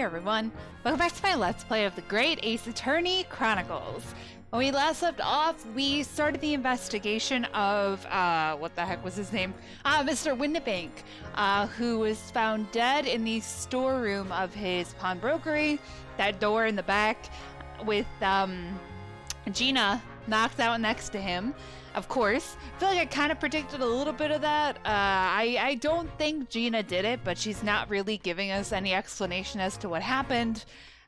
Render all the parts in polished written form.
everyone, welcome back to my Let's Play of the Great Ace Attorney Chronicles. When we last left off, we started the investigation of, what the heck was his name? Mr. Windibank, who was found dead in the storeroom of his pawnbrokery, that door in the back, with, Gina knocked out next to him. Of course, I feel like I kind of predicted a little bit of that. I don't think Gina did it, but she's not really giving us any explanation as to what happened.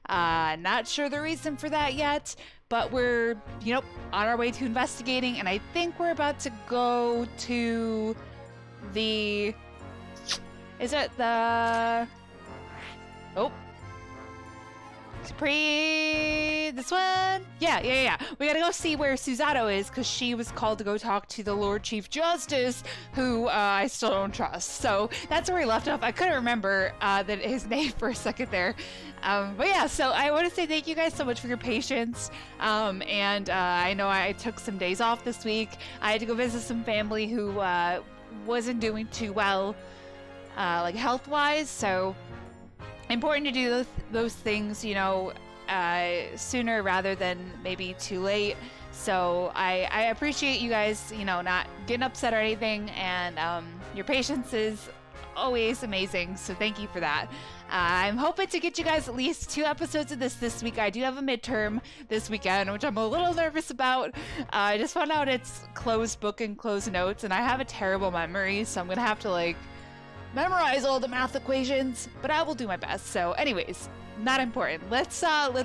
Not sure the reason for that yet, but we're, on our way to investigating, and I think we're about to go to the... Is it the... Oh. This one? Yeah. We gotta go see where Susato is, because she was called to go talk to the Lord Chief Justice, who I still don't trust. So that's where we left off. I couldn't remember his name for a second there. But yeah, so I want to say thank you guys so much for your patience. I know I took some days off this week. I had to go visit some family who wasn't doing too well, like health-wise, so important to do those things, sooner rather than maybe too late. So I appreciate you guys, not getting upset or anything, and your patience is always amazing, so thank you for that. I'm hoping to get you guys at least 2 episodes of this week. I do have a midterm this weekend, which I'm a little nervous about. I just found out it's closed book and closed notes, and I have a terrible memory, so I'm gonna have to memorize all the math equations, but I will do my best. So anyways, not important. Let's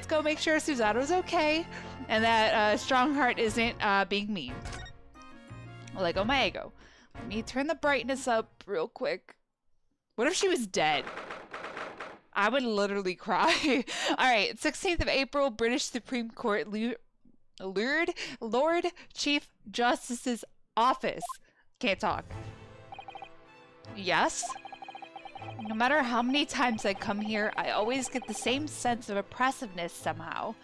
go make sure Susato's okay, and that Strongheart isn't being mean. Let go my ego. Let me turn the brightness up real quick. What if she was dead? I would literally cry. Alright, 16th of April, British Supreme Court Lord Chief Justice's office. Can't talk. Yes? No matter how many times I come here, I always get the same sense of oppressiveness somehow.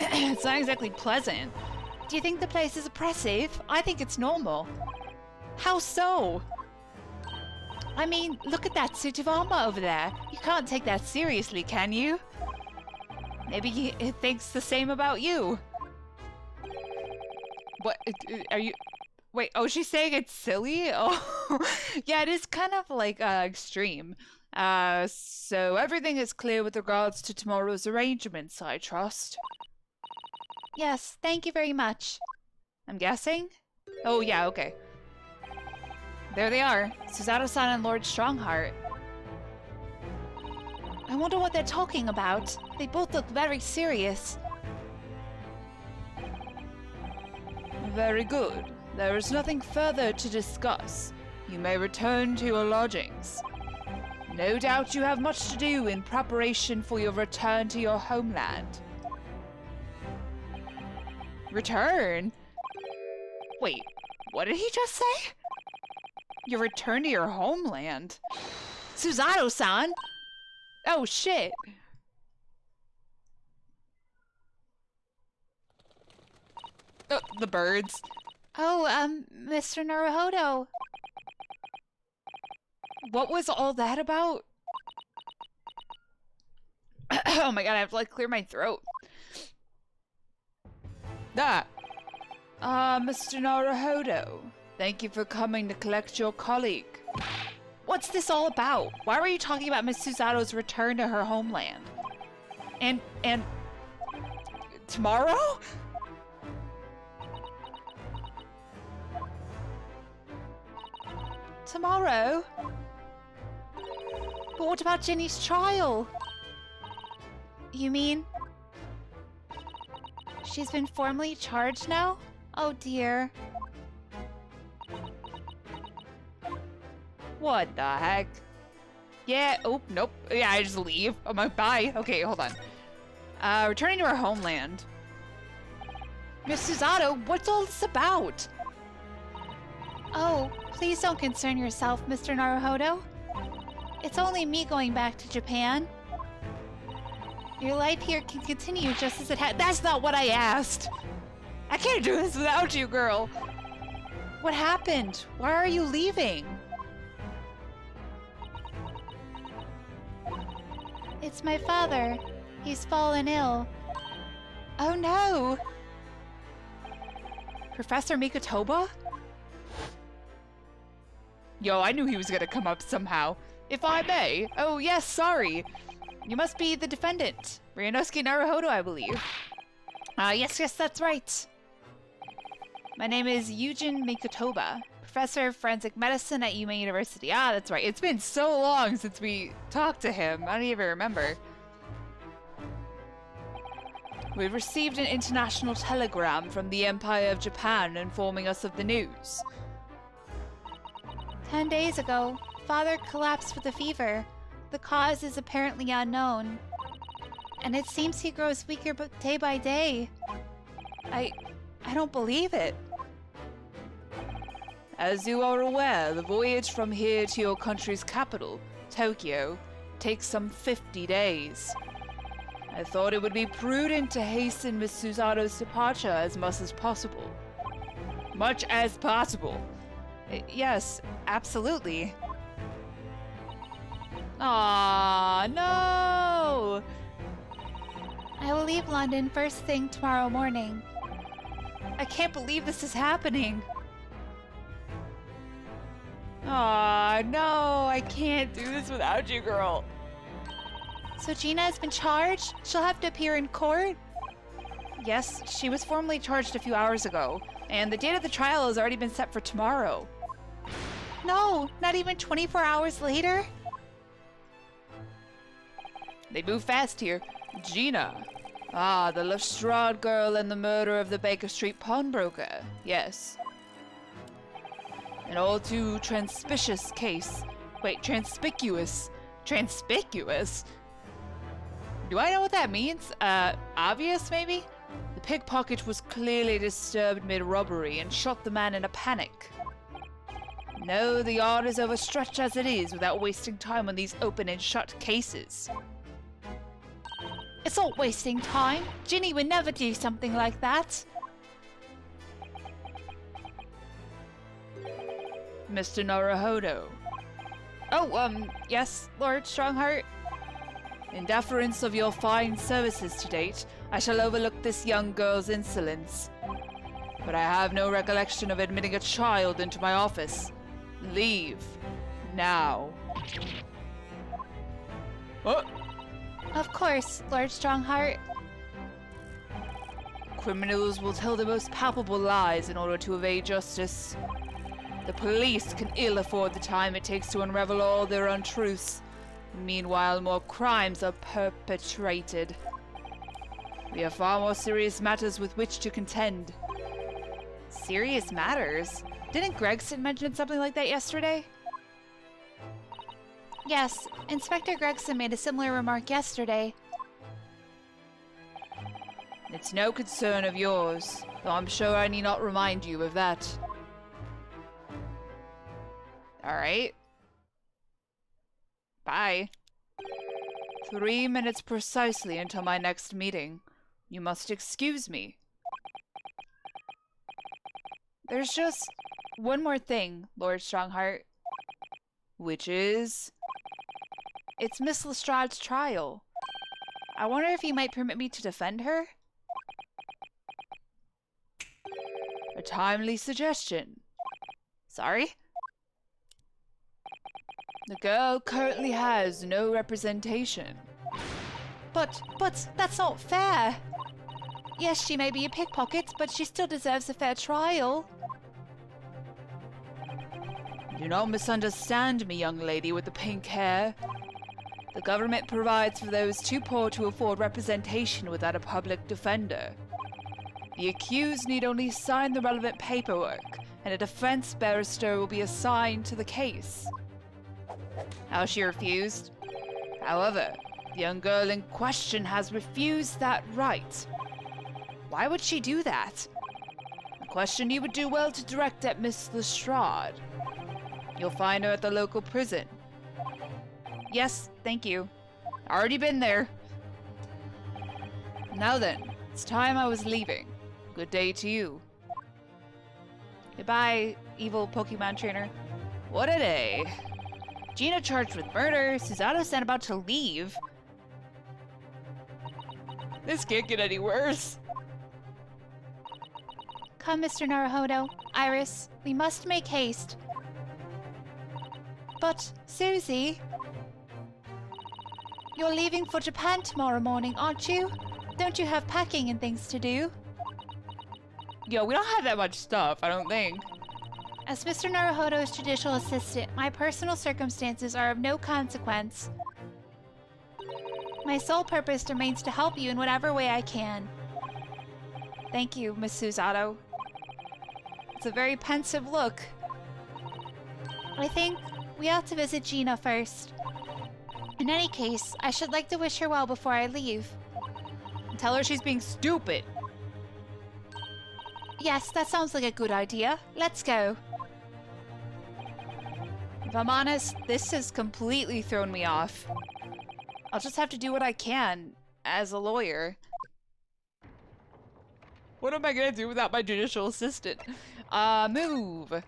It's not exactly pleasant. Do you think the place is oppressive? I think it's normal. How so? I mean, look at that suit of armor over there. You can't take that seriously, can you? Maybe he thinks the same about you. What? Are you... Wait, oh, she's saying it's silly? Oh, yeah, it is kind of extreme. So everything is clear with regards to tomorrow's arrangements, I trust. Yes, thank you very much. I'm guessing? Oh, yeah, okay. There they are, Susato-san and Lord Strongheart. I wonder what they're talking about. They both look very serious. Very good. There is nothing further to discuss. You may return to your lodgings. No doubt you have much to do in preparation for your return to your homeland. Return? Wait, what did he just say? Your return to your homeland? Susato-san? Oh shit. Oh, the birds. Oh, Mr. Naruhodo. What was all that about? Oh my god, I have to clear my throat. Mr. Naruhodo, thank you for coming to collect your colleague. What's this all about? Why were you talking about Miss Susato's return to her homeland? And tomorrow? Tomorrow? But what about Jenny's trial? You mean she's been formally charged now? Oh dear. What the heck? Yeah, oh, nope. Yeah, I just leave. I'm like, bye. Okay, hold on. Returning to our homeland. Miss Susato, what's all this about? Oh, please don't concern yourself, Mr. Naruhodo. It's only me going back to Japan. Your life here can continue just as it had. That's not what I asked! I can't do this without you, girl! What happened? Why are you leaving? It's my father. He's fallen ill. Oh no! Professor Mikotoba? Yo, I knew he was gonna come up somehow. If I may. Oh yes, sorry. You must be the defendant. Ryunosuke Naruhodo, I believe. Yes, that's right. My name is Yujin Mikotoba, professor of forensic medicine at Yuma University. Ah, that's right. It's been so long since we talked to him. I don't even remember. We received an international telegram from the Empire of Japan informing us of the news. 10 days ago, Father collapsed with a fever. The cause is apparently unknown. And it seems he grows weaker day by day. I don't believe it. As you are aware, the voyage from here to your country's capital, Tokyo, takes some 50 days. I thought it would be prudent to hasten Miss Susano's departure as much as possible. Much as possible. Yes, absolutely. Aww, no! I will leave London first thing tomorrow morning. I can't believe this is happening. Aw, no, I can't do this without you, girl. So Gina has been charged? She'll have to appear in court? Yes, she was formally charged a few hours ago, and the date of the trial has already been set for tomorrow. No, not even 24 hours later? They move fast here. Gina. Ah, the Lestrade girl and the murder of the Baker Street pawnbroker. Yes. An all too transpicious case. Wait, transpicuous. Transpicuous? Do I know what that means? Obvious, maybe? The pickpocket was clearly disturbed mid-robbery and shot the man in a panic. No, the art is overstretched as it is without wasting time on these open and shut cases. It's not wasting time. Ginny would never do something like that. Mr. Naruhodo. Oh, yes, Lord Strongheart. In deference of your fine services to date, I shall overlook this young girl's insolence. But I have no recollection of admitting a child into my office. Leave. Now. What? Of course, Lord Strongheart. Criminals will tell the most palpable lies in order to evade justice. The police can ill afford the time it takes to unravel all their untruths. Meanwhile, more crimes are perpetrated. We have far more serious matters with which to contend. Serious matters? Didn't Gregson mention something like that yesterday? Yes, Inspector Gregson made a similar remark yesterday. It's no concern of yours, though I'm sure I need not remind you of that. Alright. Bye. 3 minutes precisely until my next meeting. You must excuse me. There's just one more thing, Lord Strongheart. Which is... It's Miss Lestrade's trial. I wonder if you might permit me to defend her? A timely suggestion. Sorry? The girl currently has no representation. But that's not fair. Yes, she may be a pickpocket, but she still deserves a fair trial. Do not misunderstand me, young lady with the pink hair. The government provides for those too poor to afford representation without a public defender. The accused need only sign the relevant paperwork, and a defense barrister will be assigned to the case. How she refused? However, the young girl in question has refused that right. Why would she do that? A question you would do well to direct at Miss Lestrade. You'll find her at the local prison. Yes, thank you. Already been there. Now then, it's time I was leaving. Good day to you. Goodbye, evil Pokemon trainer. What a day. Gina charged with murder, Susano-san about to leave. This can't get any worse. Come, Mr. Naruhodo. Iris, we must make haste. But, Susie... You're leaving for Japan tomorrow morning, aren't you? Don't you have packing and things to do? Yo, we don't have that much stuff, I don't think. As Mr. Naruhodo's judicial assistant, my personal circumstances are of no consequence. My sole purpose remains to help you in whatever way I can. Thank you, Miss Susato. It's a very pensive look. I think we ought to visit Gina first. In any case, I should like to wish her well before I leave. Tell her she's being stupid. Yes, that sounds like a good idea. Let's go. If I'm honest, this has completely thrown me off. I'll just have to do what I can as a lawyer. What am I gonna do without my judicial assistant? Move.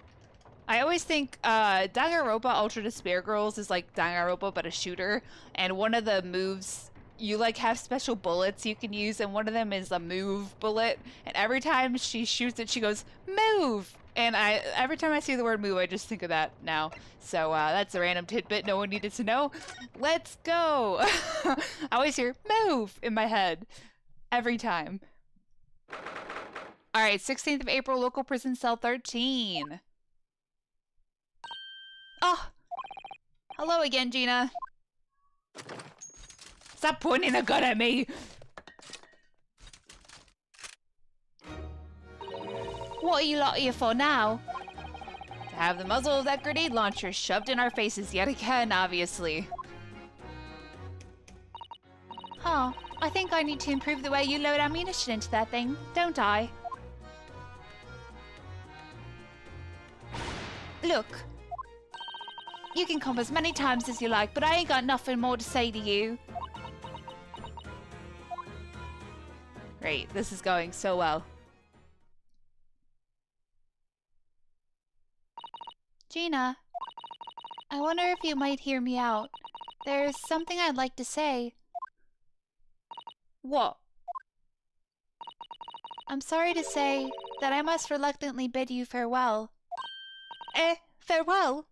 I always think Danganronpa Ultra Despair Girls is like Danganronpa but a shooter, and one of the moves, you like have special bullets you can use, and one of them is a move bullet, and every time she shoots it she goes move, and every time I see the word move I just think of that now. So that's a random tidbit no one needed to know. Let's go. I always hear move in my head every time. All right, 16th of April, local prison cell 13. Oh, hello again, Gina. Stop pointing a gun at me. What are you lot here for now? To have the muzzle of that grenade launcher shoved in our faces yet again, obviously. Huh, I think I need to improve the way you load ammunition into that thing, don't I? Look. You can come as many times as you like, but I ain't got nothing more to say to you. Great, this is going so well. Gina, I wonder if you might hear me out. There's something I'd like to say. What? I'm sorry to say that I must reluctantly bid you farewell. Farewell?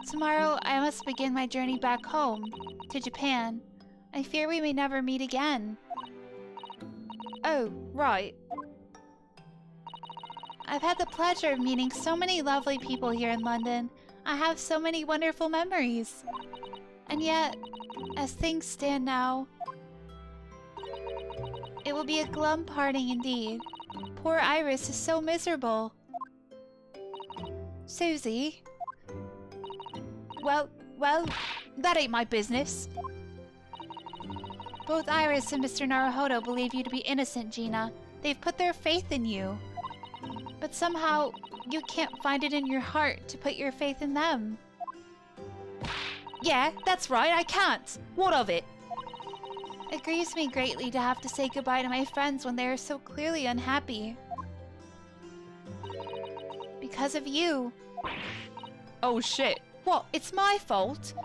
Tomorrow I must begin my journey back home, to Japan. I fear we may never meet again. Oh, right. I've had the pleasure of meeting so many lovely people here in London. I have so many wonderful memories. And yet, as things stand now, it will be a glum parting indeed. Poor Iris is so miserable. Susie? Well, that ain't my business. Both Iris and Mr. Naruhodo believe you to be innocent, Gina. They've put their faith in you. But somehow, you can't find it in your heart to put your faith in them. Yeah, that's right, I can't. What of it? It grieves me greatly to have to say goodbye to my friends when they are so clearly unhappy. Because of you. Oh shit. What? It's my fault?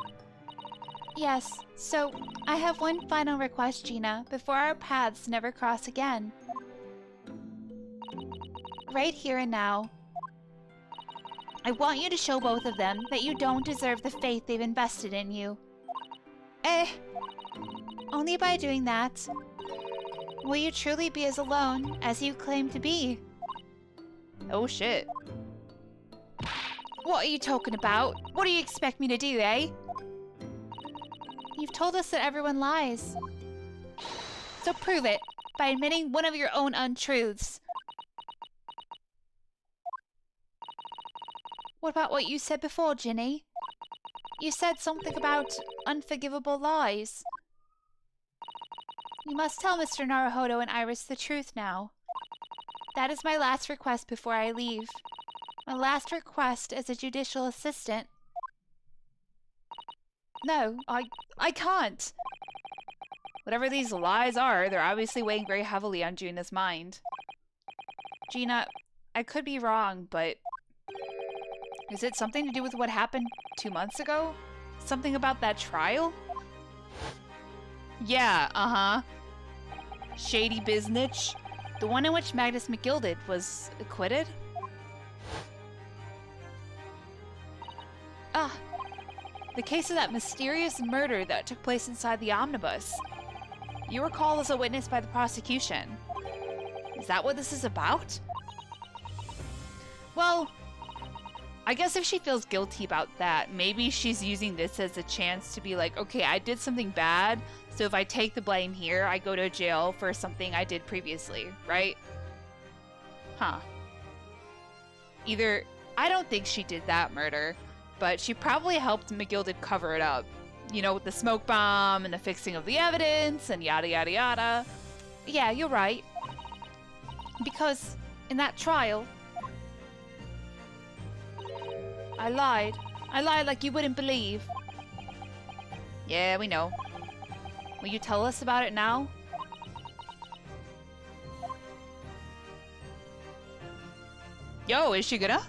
Yes, so I have one final request, Gina, before our paths never cross again. Right here and now, I want you to show both of them that you don't deserve the faith they've invested in you. Only by doing that will you truly be as alone as you claim to be. Oh shit. What are you talking about? What do you expect me to do, eh? You've told us that everyone lies. So prove it by admitting one of your own untruths. What about what you said before, Ginny? You said something about unforgivable lies. You must tell Mr. Naruhodo and Iris the truth now. That is my last request before I leave. My last request as a judicial assistant. No, I can't. Whatever these lies are, they're obviously weighing very heavily on Gina's mind. Gina, I could be wrong, but is it something to do with what happened 2 months ago? Something about that trial? Yeah, uh-huh. shady biznitch? The one in which Magnus McGilded was acquitted? Ah, the case of that mysterious murder that took place inside the omnibus. You were called as a witness by the prosecution. Is that what this is about? Well, I guess if she feels guilty about that, maybe she's using this as a chance to be like, okay, I did something bad, so if I take the blame here, I go to jail for something I did previously, right? Huh. Either, I don't think she did that murder, but she probably helped McGilded cover it up. You know, with the smoke bomb and the fixing of the evidence and yada yada yada. Yeah, you're right. Because in that trial, I lied. I lied like you wouldn't believe. Yeah, we know. Will you tell us about it now? Yo, is she gonna?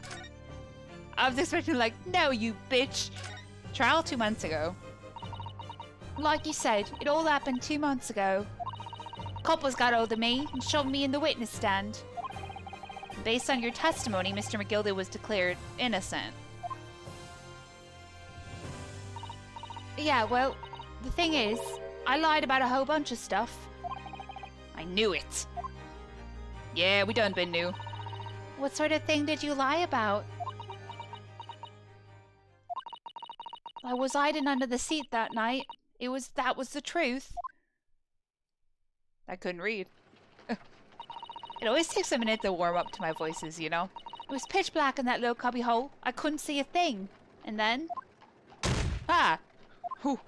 I was expecting like, no, you bitch. Trial 2 months ago. Like you said, it all happened 2 months ago. Coppers got hold of me and shoved me in the witness stand. Based on your testimony, Mr. McGilded was declared innocent. Yeah, well, the thing is, I lied about a whole bunch of stuff. I knew it. Yeah, we done been new. What sort of thing did you lie about? I was hiding under the seat that night. That was the truth. I couldn't read. It always takes a minute to warm up to my voices, you know? It was pitch black in that little cubby hole. I couldn't see a thing. And then... Ah! Whew.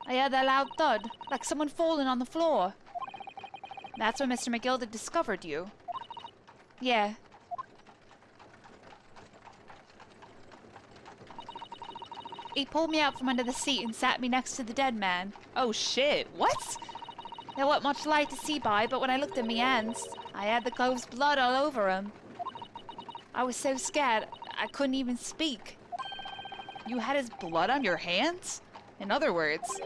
I heard that loud thud, like someone falling on the floor. That's when Mr. McGilded discovered you. Yeah. He pulled me out from under the seat and sat me next to the dead man. Oh shit, what? There wasn't much light to see by, but when I looked at me hands, I had the cove's blood all over 'em. I was so scared, I couldn't even speak. You had his blood on your hands? In other words,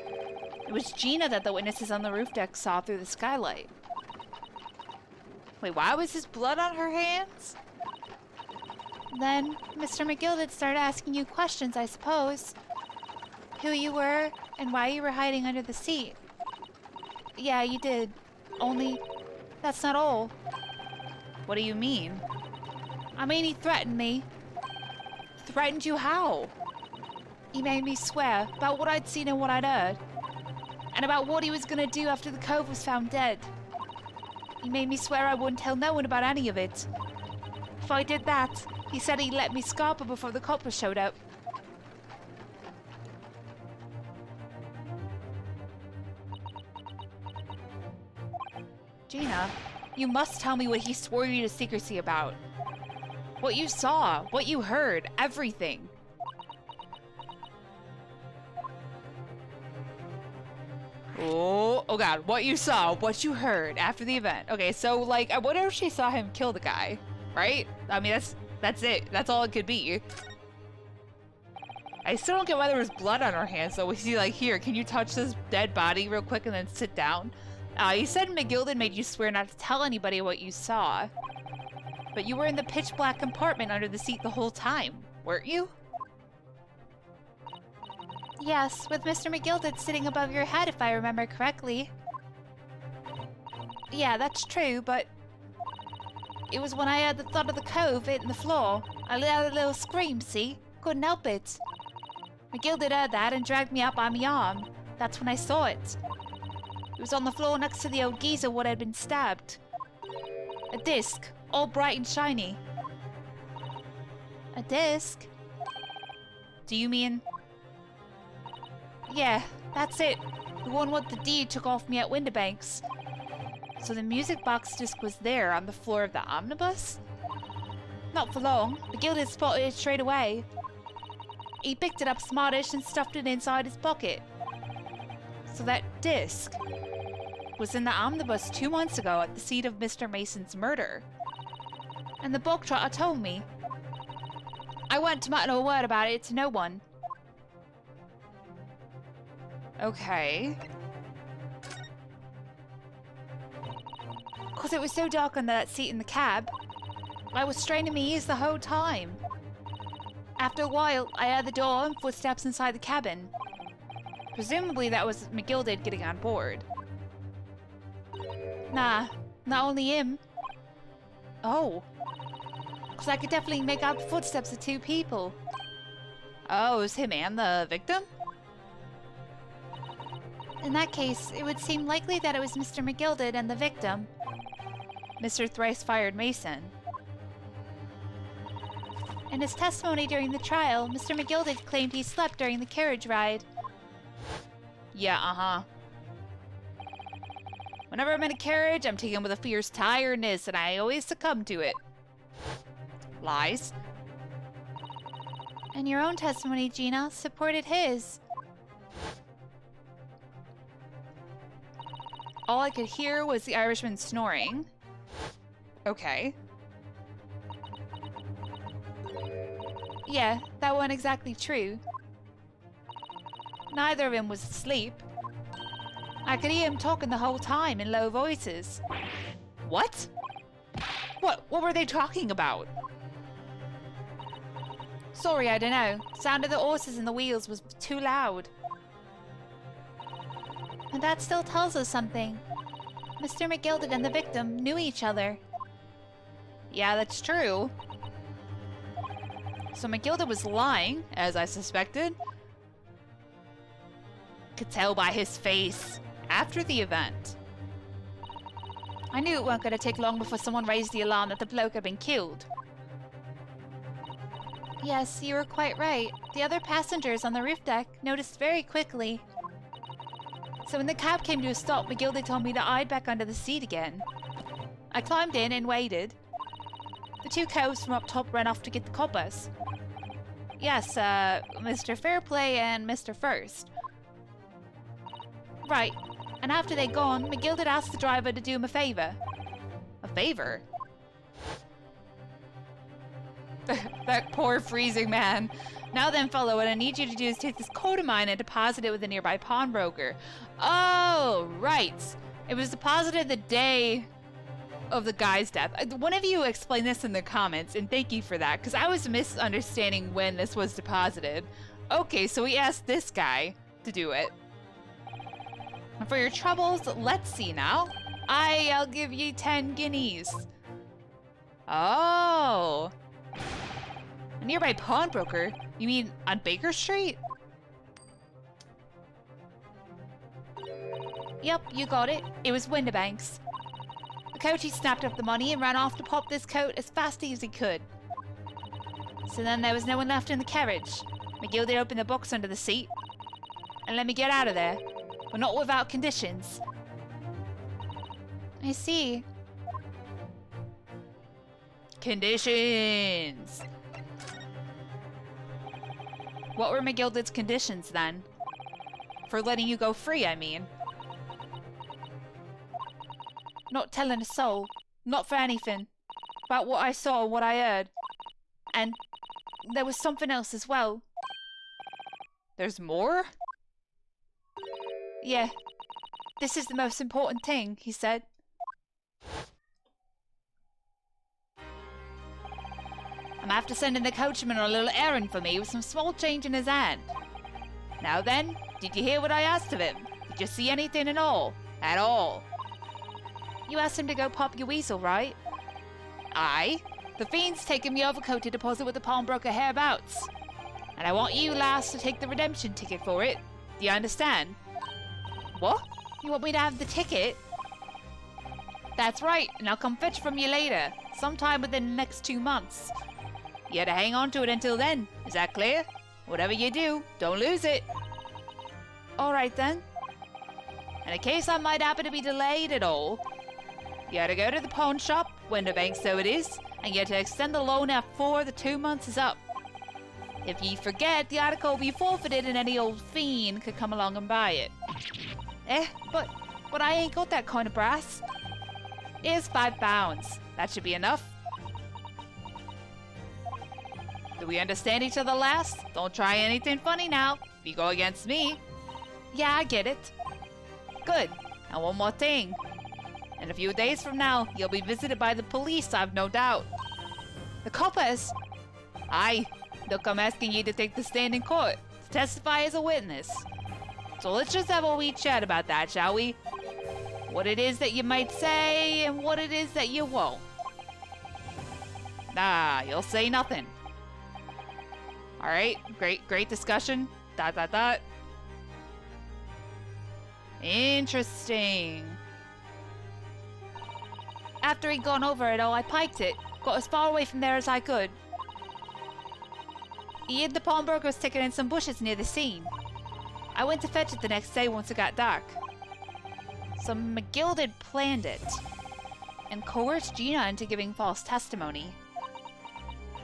it was Gina that the witnesses on the roof deck saw through the skylight. Wait, why was his blood on her hands? Then, Mr. McGilded started asking you questions, I suppose. Who you were, and why you were hiding under the seat. Yeah, you did. Only, that's not all. What do you mean? I mean, he threatened me. Threatened you how? He made me swear about what I'd seen and what I'd heard. And about what he was gonna do after the cove was found dead. He made me swear I wouldn't tell no one about any of it. If I did that, he said he'd let me scarper before the coppers showed up. Gina, you must tell me what he swore you to secrecy about. What you saw, what you heard, everything. Oh god, what you saw, what you heard after the event. Okay, so like, I wonder if she saw him kill the guy, right? I mean, that's it. That's all it could be. I still don't get why there was blood on her hands, so we see like, here, can you touch this dead body real quick and then sit down? You said McGilded made you swear not to tell anybody what you saw. But you were in the pitch black compartment under the seat the whole time, weren't you? Yes, with Mr. McGilded sitting above your head, if I remember correctly. Yeah, that's true, but... it was when I heard the thud of the cove hitting the floor. I let out a little scream, see? Couldn't help it. McGilded heard that and dragged me out by my arm. That's when I saw it. It was on the floor next to the old geezer what had been stabbed. A disc, all bright and shiny. A disc? Do you mean... yeah, that's it. The one what the deed took off me at Winterbanks. So the music box disc was there on the floor of the omnibus? Not for long. McGilded spotted it straight away. He picked it up smartish and stuffed it inside his pocket. So that disc was in the omnibus 2 months ago at the seat of Mr. Mason's murder. And the bog trotter told me. I went to mutter a word about it to no one. Okay. because it was so dark under that seat in the cab. I was straining my ears the whole time. After a while, I heard the door and footsteps inside the cabin. Presumably that was McGilded getting on board. Nah, not only him. Oh. Because I could definitely make out the footsteps of two people. Oh, it was him and the victim? In that case, it would seem likely that it was Mr. McGilded and the victim. Mr. Thrice-Fired Mason. In his testimony during the trial, Mr. McGilded claimed he slept during the carriage ride. Yeah, uh-huh. Whenever I'm in a carriage, I'm taken with a fierce tiredness, and I always succumb to it. Lies. And your own testimony, Gina, supported his. All I could hear was the Irishman snoring. Okay. Yeah, that wasn't exactly true. Neither of them was asleep. I could hear him talking the whole time in low voices. What? What were they talking about? Sorry, I don't know. Sound of the horses and the wheels was too loud. And that still tells us something. Mr. McGilded and the victim knew each other. Yeah, that's true. So McGilded was lying, as I suspected. Could tell by his face after the event. I knew it weren't going to take long before someone raised the alarm that the bloke had been killed. Yes, you were quite right. The other passengers on the roof deck noticed very quickly. So when the cab came to a stop, McGilded told me to hide back under the seat again. I climbed in and waited. The two cows from up top ran off to get the coppers. Yes, Mr. Fairplay and Mr. First. Right, and after they'd gone, McGilded asked the driver to do him a favor. A favor? That poor freezing man. Now then, fellow, what I need you to do is take this coat of mine and deposit it with a nearby pawnbroker. Oh, right. It was deposited the day of the guy's death. One of you explain this in the comments, and thank you for that, because I was misunderstanding when this was deposited. Okay, so we asked this guy to do it. And for your troubles, let's see now. I'll give you 10 guineas. Oh. A nearby pawnbroker? You mean on Baker Street? Yep, you got it. It was Windibank's. The coachie snapped up the money and ran off to pop this coat as fast as he could. So then there was no one left in the carriage. McGilded opened the box under the seat and let me get out of there, but not without conditions. I see. Conditions. What were McGilded's conditions then? For letting you go free, I mean. Not telling a soul, not for anything, about what I saw and what I heard. And there was something else as well. There's more? Yeah. This is the most important thing, he said. I'm after sending the coachman on a little errand for me with some small change in his hand. Now then, did you hear what I asked of him? Did you see anything at all? At all? You asked him to go pop your weasel, right? Aye. The fiend's taking me overcoat to deposit with the pawnbroker hereabouts. And I want you, lass, to take the redemption ticket for it. Do you understand? What? You want me to have the ticket? That's right, and I'll come fetch from you later, sometime within the next 2 months. You had to hang on to it until then. Is that clear? Whatever you do, don't lose it. All right then. And in case I might happen to be delayed at all, you had to go to the pawn shop, Windibank so it is, and you had to extend the loan afore the 2 months is up. If ye forget, the article will be forfeited and any old fiend could come along and buy it. But I ain't got that kind of brass. Here's £5. That should be enough. Do we understand each other, lass? Don't try anything funny now. If you go against me. Yeah, I get it. Good. And one more thing. In a few days from now, you'll be visited by the police, I've no doubt. The coppers? Aye, they'll come asking you to take the stand in court, to testify as a witness. So let's just have a wee chat about that, shall we? What it is that you might say, and what it is that you won't. Nah, you'll say nothing. Alright, great discussion. ... Interesting. After he'd gone over it all, I piked it. Got as far away from there as I could. He hid the pawnbroker's ticket in some bushes near the scene. I went to fetch it the next day once it got dark. So McGilded planned it and coerced Gina into giving false testimony.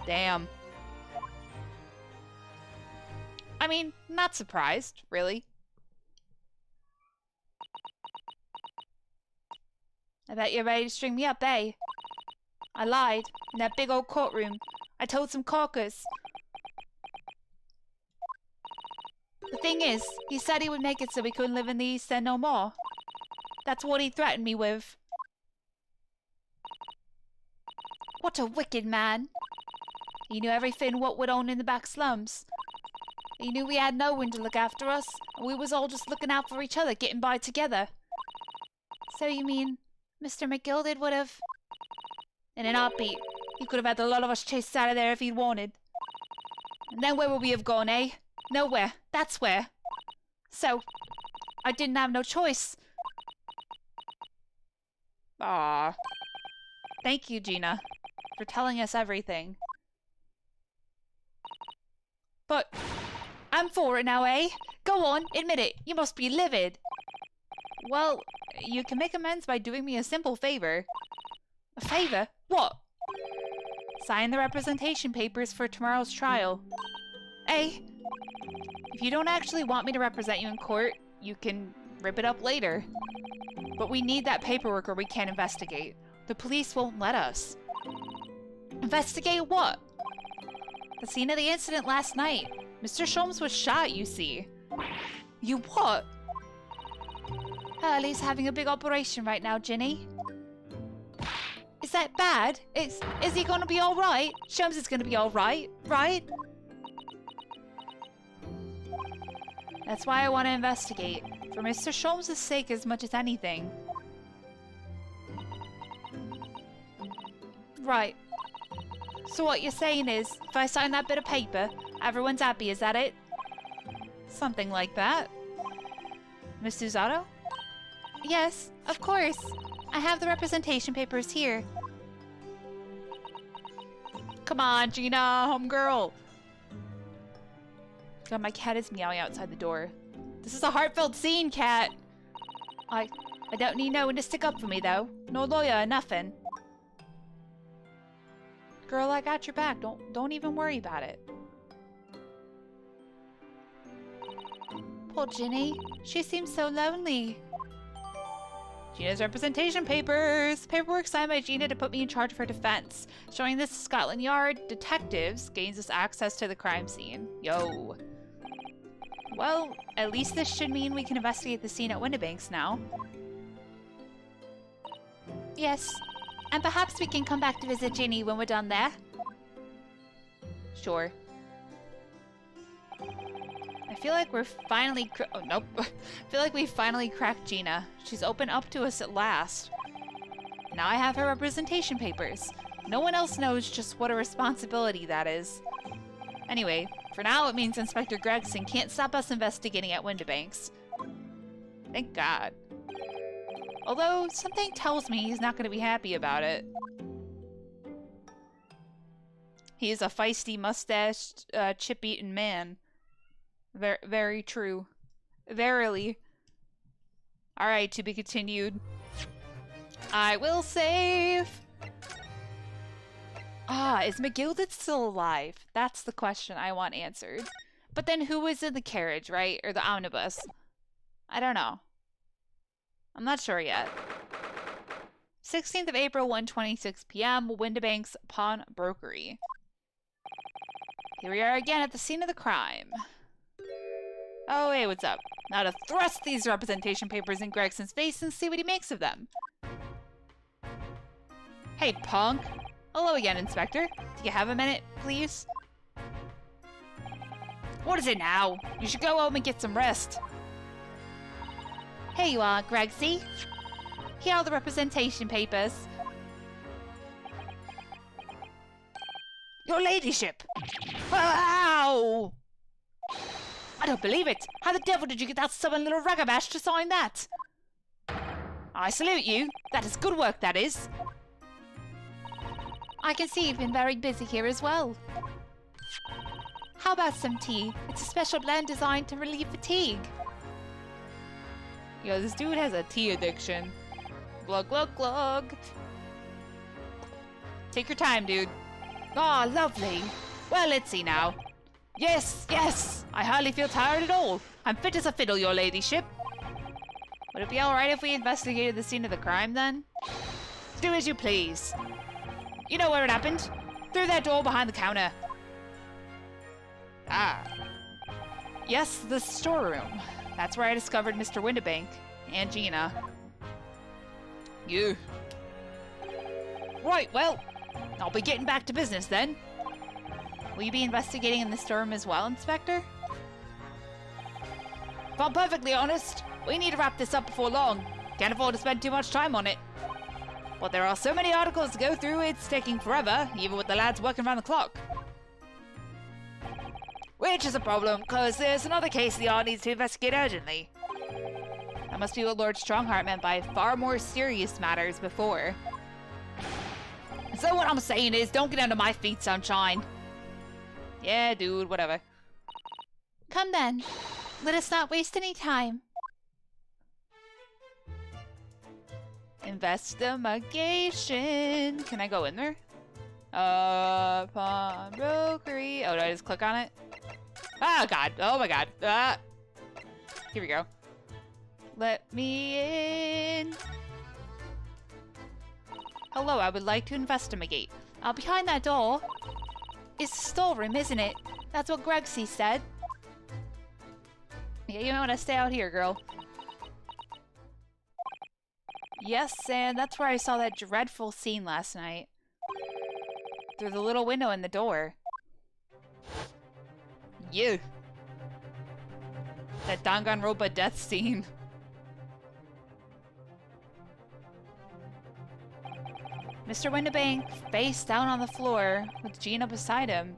Damn. I mean, not surprised, really. I bet you're ready to string me up, eh? I lied in that big old courtroom. I told some corkers. The thing is, he said he would make it so we couldn't live in the East End no more. That's what he threatened me with. What a wicked man. He knew everything what went on in the back slums. He knew we had no one to look after us, and we was all just looking out for each other, getting by together. So you mean Mr. McGilded would have... In an heartbeat, he could have had the lot of us chased out of there if he'd wanted. And then where would we have gone, eh? Nowhere. That's where. So, I didn't have no choice. Ah. Thank you, Gina, for telling us everything. But I'm for it now, eh? Go on, admit it. You must be livid. Well, you can make amends by doing me a simple favor. A favor? What? Sign the representation papers for tomorrow's trial. Eh? If you don't actually want me to represent you in court, you can rip it up later. But we need that paperwork or we can't investigate. The police won't let us. Investigate what? The scene of the incident last night. Mr. Sholmes was shot, you see. You what? Hurley's having a big operation right now, Ginny. Is that bad? Is he gonna be alright? Sholmes is gonna be alright, right? That's why I want to investigate. For Mr. Sholmes' sake as much as anything. Right. So what you're saying is, if I sign that bit of paper, everyone's happy, is that it? Something like that. Miss Susato? Yes, of course. I have the representation papers here. Come on, Gina, homegirl. God, my cat is meowing outside the door. This is a heartfelt scene, cat. I don't need no one to stick up for me, though. No lawyer or nothing. Girl, I got your back. Don't even worry about it. Poor Ginny. She seems so lonely. Gina's representation papers. Paperwork signed by Gina to put me in charge of her defense. Showing this to Scotland Yard detectives gains us access to the crime scene. Yo. Well, at least this should mean we can investigate the scene at Windibanks now. Yes. And perhaps we can come back to visit Ginny when we're done there. Sure. I feel like we're finally oh, nope. I feel like we finally cracked Gina. She's opened up to us at last. Now I have her representation papers. No one else knows just what a responsibility that is. Anyway, for now it means Inspector Gregson can't stop us investigating at Windibanks. Thank God. Although, something tells me he's not going to be happy about it. He is a feisty, mustached, chip-eaten man. Very true. Verily. Alright, to be continued. I will save! Ah, is McGilded still alive? That's the question I want answered. But then who was in the carriage, right? Or the omnibus? I don't know. I'm not sure yet. 16th of April, 1:26 p.m., Windibanks Pawnbrokery. Here we are again at the scene of the crime. Oh, hey, what's up? Now to thrust these representation papers in Gregson's face and see what he makes of them. Hey, punk. Hello again, Inspector. Do you have a minute, please? What is it now? You should go home and get some rest. Here you are, Gregsy. Here are the representation papers. Your ladyship! Ow! I don't believe it! How the devil did you get that stubborn little ragabash to sign that? I salute you. That is good work, that is. I can see you've been very busy here as well. How about some tea? It's a special blend designed to relieve fatigue. Yo, this dude has a tea addiction. Glug, glug, glug. Take your time, dude. Ah, oh, lovely. Well, let's see now. Yes, yes! I hardly feel tired at all. I'm fit as a fiddle, your ladyship. Would it be alright if we investigated the scene of the crime, then? Do as you please. You know where it happened? Through that door behind the counter. Ah. Yes, the storeroom. That's where I discovered Mr. Windibank and Gina. You. Right, well, I'll be getting back to business then. Will you be investigating in the storeroom as well, Inspector? If I'm perfectly honest, we need to wrap this up before long. Can't afford to spend too much time on it. But there are so many articles to go through, it's taking forever, even with the lads working around the clock. Which is a problem, because there's another case the yard needs to investigate urgently. That must be what Lord Strongheart meant by far more serious matters before. So what I'm saying is, don't get under my feet, sunshine. Yeah, dude, whatever. Come then. Let us not waste any time. Investigation. Can I go in there? Pawnbrokery. Oh, do I just click on it? Oh, God. Oh, my God. Here we go. Let me in. Hello, I would like to investigate. Behind that door is the storeroom, isn't it? That's what Gregsy said. Yeah, you might want to stay out here, girl. Yes, and that's where I saw that dreadful scene last night. Through the little window in the door. You. That Danganronpa death scene. Mr. Windibank, face down on the floor, with Gina beside him.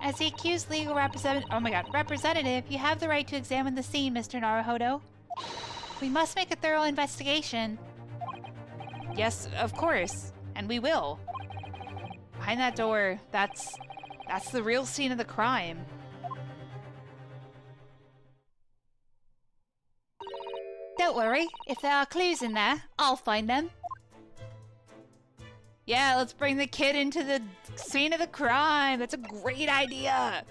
As the accused legal representative, you have the right to examine the scene, Mr. Naruhodo. We must make a thorough investigation. Yes, of course, and we will. Behind that door, that's the real scene of the crime. Don't worry, if there are clues in there, I'll find them. Yeah, let's bring the kid into the scene of the crime. That's a great idea.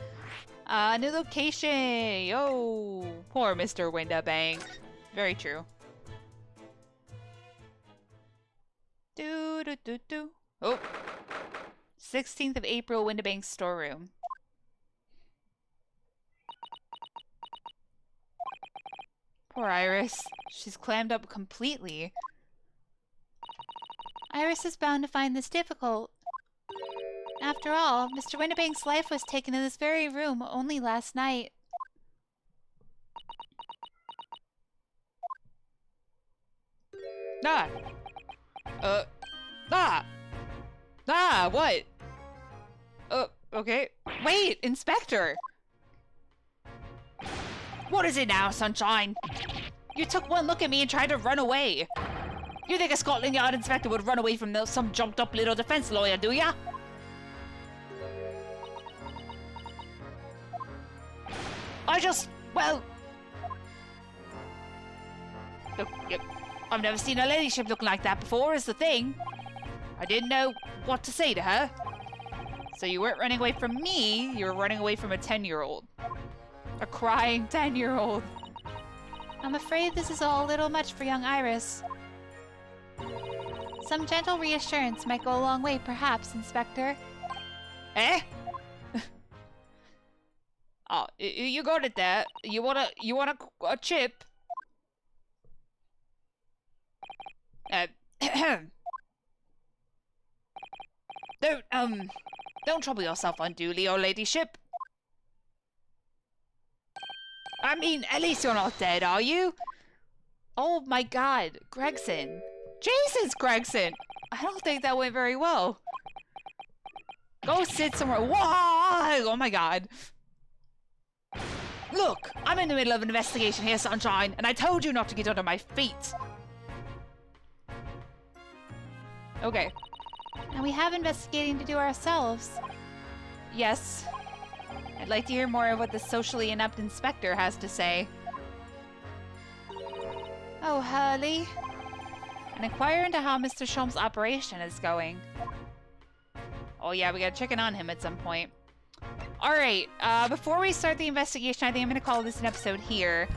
New location. Yo, poor Mr. Windibank. Very true. Do. Oh. 16th of April, Windibank's storeroom. Poor Iris. She's clammed up completely. Iris is bound to find this difficult. After all, Mr. Windibank's life was taken in this very room only last night. What? Okay. Wait, Inspector! What is it now, sunshine? You took one look at me and tried to run away. You think a Scotland Yard inspector would run away from some jumped-up little defense lawyer, do ya? Well... Look, I've never seen a ladyship look like that before, is the thing. I didn't know what to say to her. So you weren't running away from me, you were running away from a 10-year-old. A crying 10-year-old. I'm afraid this is all a little much for young Iris. Some gentle reassurance might go a long way, perhaps, Inspector. Eh? Oh, you got it there. You want a chip? Don't trouble yourself unduly, your ladyship. I mean, at least you're not dead, are you? Oh my god, Gregson. Jesus, Gregson! I don't think that went very well. Go sit somewhere. Whoa! Oh my god. Look, I'm in the middle of an investigation here, Sunshine, and I told you not to get under my feet. Okay. And we have investigating to do ourselves. Yes. I'd like to hear more of what the socially inept inspector has to say. Oh, Hurley. And inquire into how Mr. Sholm's operation is going. Oh yeah, we gotta check in on him at some point. Alright, before we start the investigation, I think I'm gonna call this an episode here.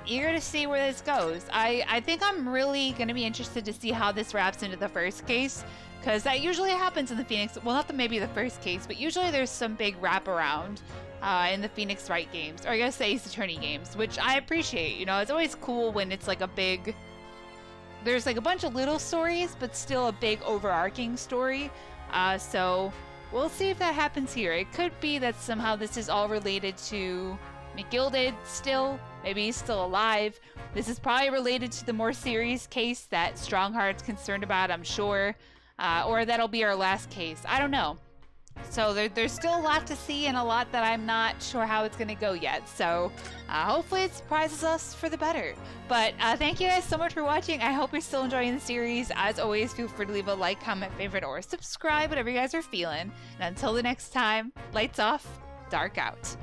Eager to see where this goes. I think I'm really gonna be interested to see how this wraps into the first case, because that usually happens in the Phoenix, well, not maybe the first case, but usually there's some big wraparound in the Phoenix Wright games, or I guess the Ace Attorney games, which I appreciate. You know, it's always cool when it's like a big, there's like a bunch of little stories, but still a big overarching story. So we'll see if that happens here. It could be that somehow this is all related to McGilded still. Maybe he's still alive. This is probably related to the more serious case that Strongheart's concerned about, I'm sure. Or that'll be our last case. I don't know. So there's still a lot to see and a lot that I'm not sure how it's going to go yet. So hopefully it surprises us for the better. But thank you guys so much for watching. I hope you're still enjoying the series. As always, feel free to leave a like, comment, favorite, or subscribe, whatever you guys are feeling. And until the next time, lights off, dark out.